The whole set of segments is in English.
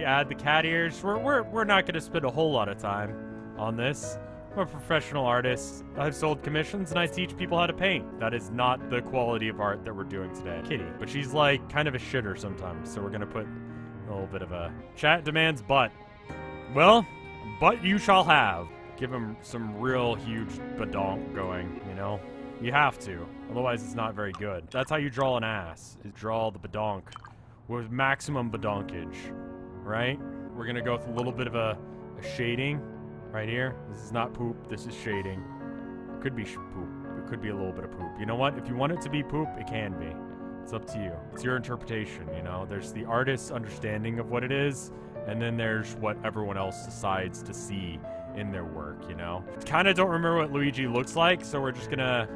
quickly add the cat ears. We're not going to spend a whole lot of time on this. I'm a professional artist. I've sold commissions and I teach people how to paint. That is not the quality of art that we're doing today. Kitty. But she's like kind of a shitter sometimes, so we're going to put a little bit of a... Chat demands butt. Well, butt you shall have. Give him some real huge badonk going, you know? You have to. Otherwise, it's not very good. That's how you draw an ass, is draw the badonk with maximum badonkage, right? We're going to go with a little bit of a shading right here. This is not poop. This is shading. It could be poop. It could be a little bit of poop. You know what? If you want it to be poop, it can be. It's up to you. It's your interpretation, you know? There's the artist's understanding of what it is, and then there's what everyone else decides to see in their work, you know? Kind of don't remember what Luigi looks like, so we're gonna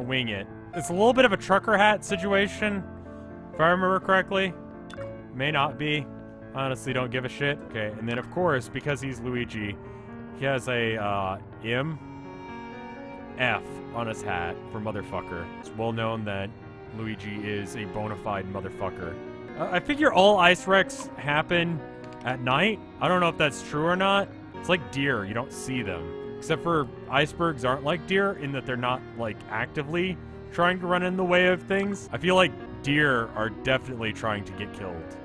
wing it. It's a little bit of a trucker hat situation, if I remember correctly. May not be. Honestly, don't give a shit. Okay, and then of course, because he's Luigi, he has a F on his hat for motherfucker. It's well known that Luigi is a bona fide motherfucker. I figure all ice wrecks happen at night. I don't know if that's true or not. It's like deer, you don't see them. Except for icebergs aren't like deer in that they're not like actively trying to run in the way of things. I feel like deer are definitely trying to get killed.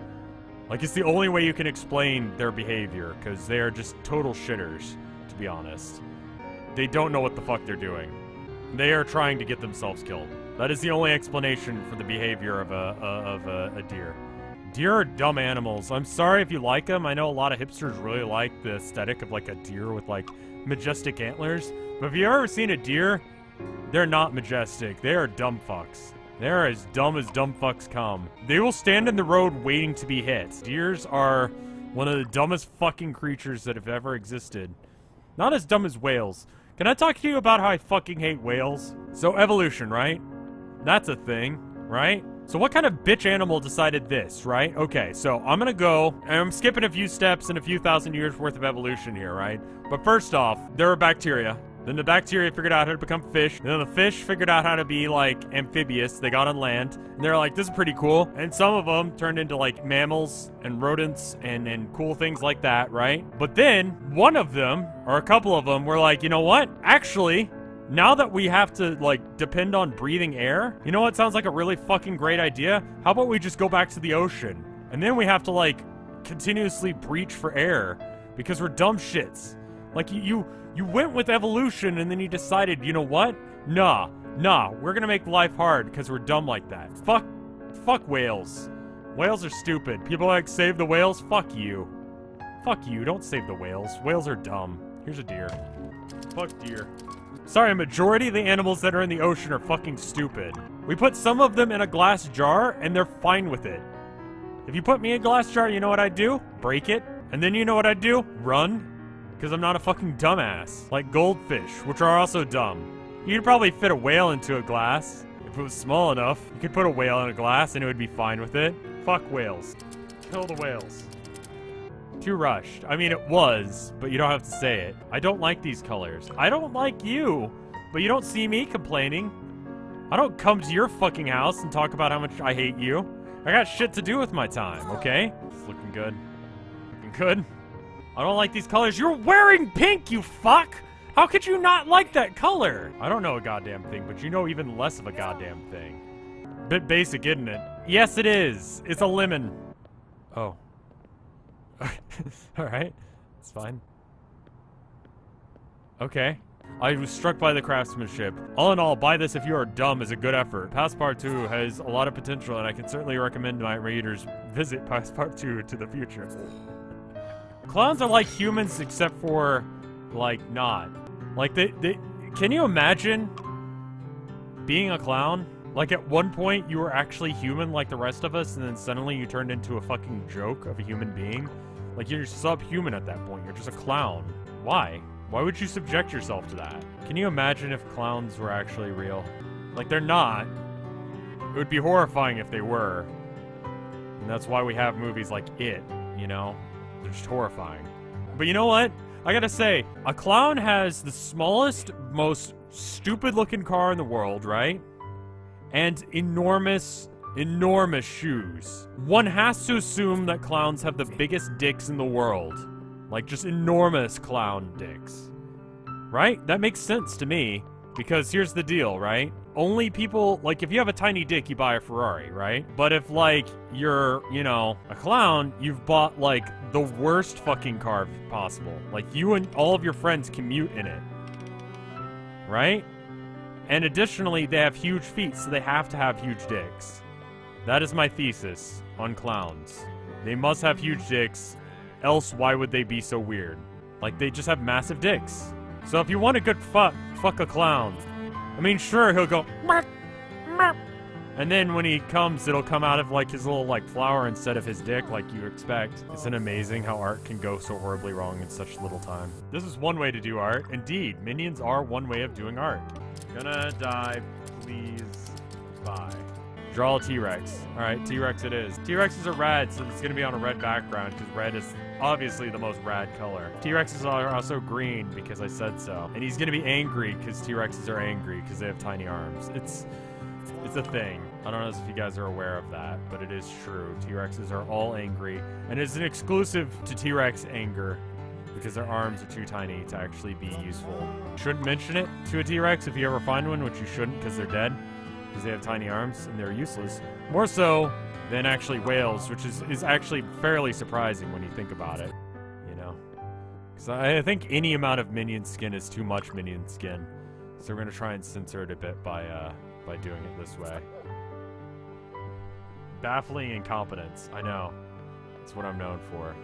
Like, it's the only way you can explain their behavior, because they are just total shitters, to be honest. They don't know what the fuck they're doing. They are trying to get themselves killed. That is the only explanation for the behavior of a deer. Deer are dumb animals. I'm sorry if you like them. I know a lot of hipsters really like the aesthetic of like a deer with like majestic antlers. But if you've ever seen a deer, they're not majestic. They are dumb fucks. They're as dumb fucks come. They will stand in the road waiting to be hit. Deers are one of the dumbest fucking creatures that have ever existed. Not as dumb as whales. Can I talk to you about how I fucking hate whales? So evolution, right? That's a thing, right? So what kind of bitch animal decided this, right? Okay, so I'm gonna go, and I'm skipping a few steps and a few thousand years worth of evolution here, right? But first off, there are bacteria. Then the bacteria figured out how to become fish. Then the fish figured out how to be, like, amphibious. They got on land. And they're like, this is pretty cool. And some of them turned into, like, mammals and rodents and cool things like that, right? But then, one of them, or a couple of them, were like, you know what? Actually, now that we have to, like, depend on breathing air, you know what sounds like a really fucking great idea? How about we just go back to the ocean? And then we have to, like, continuously breach for air because we're dumb shits. Like, you went with evolution and then you decided, you know what? Nah, we're gonna make life hard because we're dumb like that. Fuck whales. Whales are stupid. People like, save the whales? Fuck you. Fuck you, don't save the whales. Whales are dumb. Here's a deer. Fuck deer. Sorry, a majority of the animals that are in the ocean are fucking stupid. We put some of them in a glass jar and they're fine with it. If you put me in a glass jar, you know what I'd do? Break it. And then you know what I'd do? Run. Because I'm not a fucking dumbass. Like goldfish, which are also dumb. You could probably fit a whale into a glass. If it was small enough, you could put a whale in a glass and it would be fine with it. Fuck whales. Kill the whales. Too rushed. I mean, it was, but you don't have to say it. I don't like these colors. I don't like you, but you don't see me complaining. I don't come to your fucking house and talk about how much I hate you. I got shit to do with my time, okay? It's looking good. Looking good. I don't like these colors. You're wearing pink, you fuck! How could you not like that color? I don't know a goddamn thing, but you know even less of a goddamn thing. Bit basic, isn't it? Yes, it is. It's a lemon. Oh. Alright. It's fine. Okay. I was struck by the craftsmanship. All in all, buy this if you are dumb is a good effort. Passpartout has a lot of potential, and I can certainly recommend my readers visit Passpartout to the future. Clowns are like humans except for, like, not. Like, can you imagine being a clown? Like, at one point, you were actually human like the rest of us, and then suddenly you turned into a fucking joke of a human being? Like, you're subhuman at that point. You're just a clown. Why? Why would you subject yourself to that? Can you imagine if clowns were actually real? Like, they're not. It would be horrifying if they were. And that's why we have movies like It, you know? They're just horrifying. But you know what? I gotta say, a clown has the smallest, most stupid-looking car in the world, right? And enormous enormous shoes. One has to assume that clowns have the biggest dicks in the world. Like, just enormous clown dicks. Right? That makes sense to me. Because here's the deal, right? Only people, like, if you have a tiny dick, you buy a Ferrari, right? But if, like, you're, you know, a clown, you've bought, like, the worst fucking car possible. Like, you and all of your friends commute in it. Right? And additionally, they have huge feet, so they have to have huge dicks. That is my thesis on clowns. They must have huge dicks, else why would they be so weird? Like, they just have massive dicks. So if you want a good fuck a clown. I mean, sure, he'll go, "Mark, mark." And then when he comes, it'll come out of, like, his little, like, flower instead of his dick, like you expect. Isn't it amazing how art can go so horribly wrong in such little time? This is one way to do art. Indeed, minions are one way of doing art. Gonna die, please, bye. Draw a T-Rex. Alright, T-Rex it is. T-Rexes are red, so it's gonna be on a red background, because red is obviously the most rad color. T-Rexes are also green, because I said so. And he's gonna be angry, because T-Rexes are angry, because they have tiny arms. It's a thing. I don't know if you guys are aware of that, but it is true. T-Rexes are all angry, and it's an exclusive to T-Rex anger, because their arms are too tiny to actually be useful. Shouldn't mention it to a T-Rex if you ever find one, which you shouldn't, because they're dead. Because they have tiny arms and they're useless. More so than actually whales, which is actually fairly surprising when you think about it, you know? Because I think any amount of minion skin is too much minion skin. So we're going to try and censor it a bit by doing it this way. Baffling incompetence, I know. That's what I'm known for.